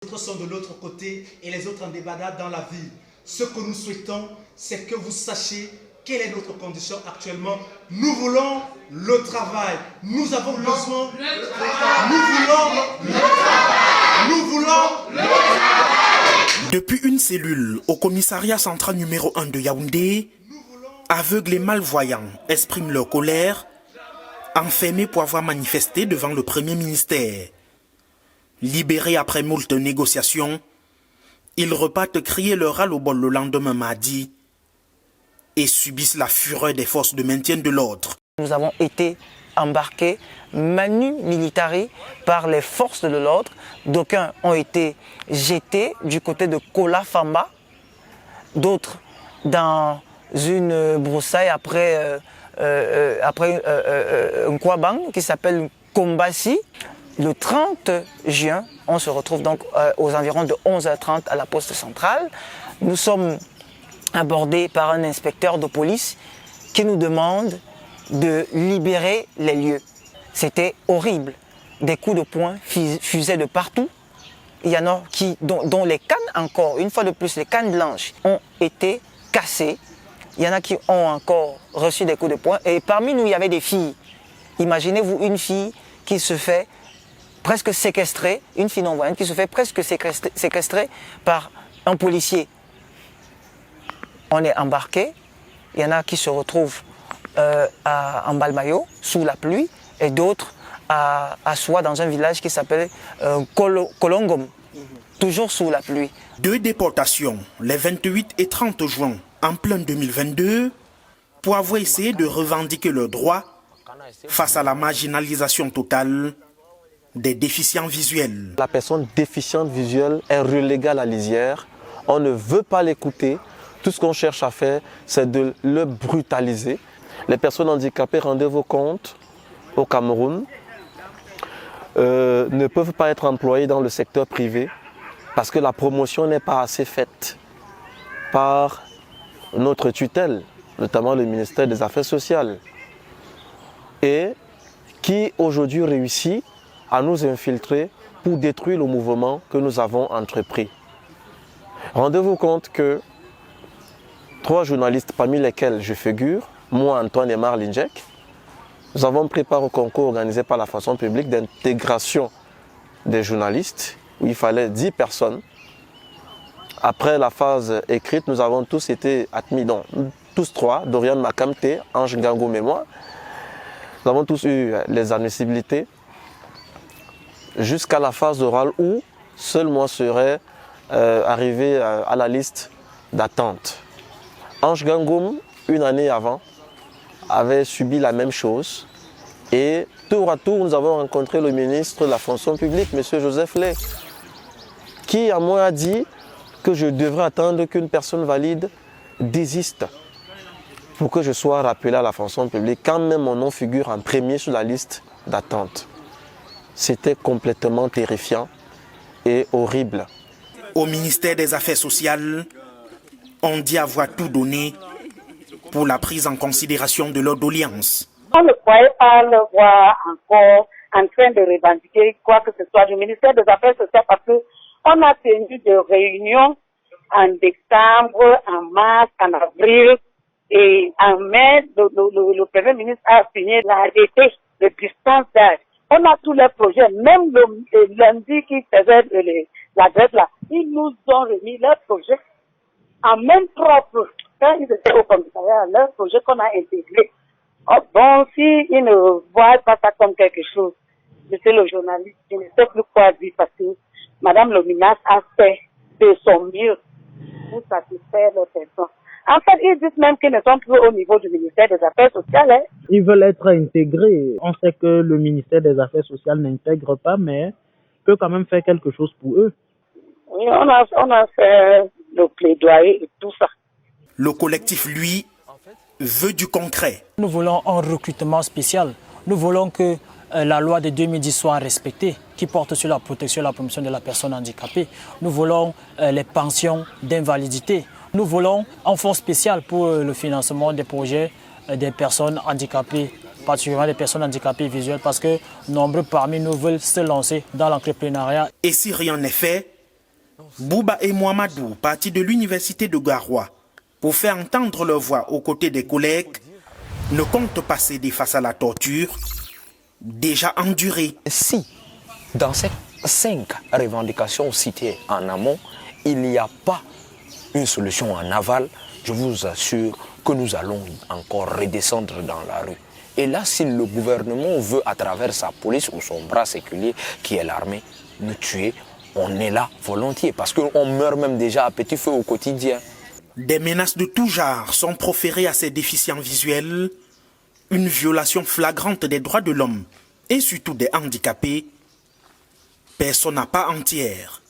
Les autres sont de l'autre côté et les autres en débandade dans la ville. Ce que nous souhaitons, c'est que vous sachiez quelle est notre condition actuellement. Nous voulons le travail. Nous avons besoin. Nous voulons le travail. Depuis une cellule au commissariat central numéro 1 de Yaoundé, aveugles et malvoyants expriment leur colère, enfermés pour avoir manifesté devant le Premier ministère. Libérés après moult négociations, ils repartent crier leur ras-le-bol le lendemain mardi et subissent la fureur des forces de maintien de l'ordre. Nous avons été embarqués manu militari par les forces de l'ordre. D'aucuns ont été jetés du côté de Kola Famba, d'autres dans une broussaille après un Kwabang qui s'appelle Kombasi. Le 30 juin, on se retrouve donc aux environs de 11h30 à la poste centrale. Nous sommes abordés par un inspecteur de police qui nous demande de libérer les lieux. C'était horrible. Des coups de poing fusaient de partout. Il y en a dont les cannes encore, une fois de plus, les cannes blanches ont été cassées. Il y en a qui ont encore reçu des coups de poing. Et parmi nous, il y avait des filles. Imaginez-vous une fille qui se fait presque séquestrer, une fille non-voyante qui se fait presque séquestrer par un policier. On est embarqué, il y en a qui se retrouvent en Balmayo, sous la pluie, et d'autres à Soua, dans un village qui s'appelle Kolongom, toujours sous la pluie. 2 déportations, les 28 et 30 juin, en plein 2022, pour avoir essayé de revendiquer leurs droits face à la marginalisation totale des déficients visuels. La personne déficiente visuelle est reléguée à la lisière. On ne veut pas l'écouter. Tout ce qu'on cherche à faire, c'est de le brutaliser. Les personnes handicapées, rendez-vous compte, au Cameroun, ne peuvent pas être employées dans le secteur privé parce que la promotion n'est pas assez faite par notre tutelle, notamment le ministère des Affaires sociales, et qui aujourd'hui réussit à nous infiltrer pour détruire le mouvement que nous avons entrepris. Rendez-vous compte que 3 journalistes, parmi lesquels je figure, moi, Antoine et Marlinjek, nous avons pris part au concours organisé par la fonction publique d'intégration des journalistes, où il fallait 10 personnes. Après la phase écrite, nous avons tous été admis, donc tous 3, Dorian Makamte, Ange Ngangoum et moi. Nous avons tous eu les admissibilités jusqu'à la phase orale où seul moi serais arrivé à la liste d'attente. Ange Gangoum, une année avant, avait subi la même chose. Et tour à tour, nous avons rencontré le ministre de la fonction publique, M. Joseph Lay, qui à moi a dit que je devrais attendre qu'une personne valide désiste pour que je sois rappelé à la fonction publique, quand même mon nom figure en premier sur la liste d'attente. C'était complètement terrifiant et horrible. Au ministère des Affaires sociales, on dit avoir tout donné pour la prise en considération de leur doléance. On ne croyait pas le voir encore en train de revendiquer quoi que ce soit du ministère des Affaires sociales parce qu'on a tenu des réunions en décembre, en mars, en avril et en mai, le Premier ministre a signé l'arrêté de distance d'âge. On a tous les projets, même le lundi qui faisait la grève là, ils nous ont remis leurs projets en même propre. Quand ils étaient au commissariat, leurs projets qu'on a intégrés. Oh, bon, s'ils ne voient pas ça comme quelque chose, je sais le journaliste, je ne sais plus quoi dire parce que Madame Lominas a fait de son mieux pour satisfaire les personnes. En fait, ils disent même qu'ils ne sont plus au niveau du ministère des Affaires sociales. Hein. Ils veulent être intégrés. On sait que le ministère des Affaires sociales n'intègre pas, mais peut quand même faire quelque chose pour eux. Oui, on a fait le plaidoyer et tout ça. Le collectif, lui, veut du concret. Nous voulons un recrutement spécial. Nous voulons que la loi de 2010 soit respectée, qui porte sur la protection et la promotion de la personne handicapée. Nous voulons les pensions d'invalidité. Nous voulons un fonds spécial pour le financement des projets des personnes handicapées, particulièrement des personnes handicapées visuelles, parce que nombreux parmi nous veulent se lancer dans l'entrepreneuriat. Et si rien n'est fait, Bouba et Mohamedou, partis de l'université de Garoua, pour faire entendre leur voix aux côtés des collègues, ne comptent pas céder face à la torture déjà endurée. Si, dans ces 5 revendications citées en amont, il n'y a pas une solution en aval, je vous assure que nous allons encore redescendre dans la rue. Et là, si le gouvernement veut, à travers sa police ou son bras séculier, qui est l'armée, nous tuer, on est là volontiers, parce qu'on meurt même déjà à petit feu au quotidien. Des menaces de tout genre sont proférées à ces déficients visuels, une violation flagrante des droits de l'homme et surtout des handicapés. Personne n'a pas entière.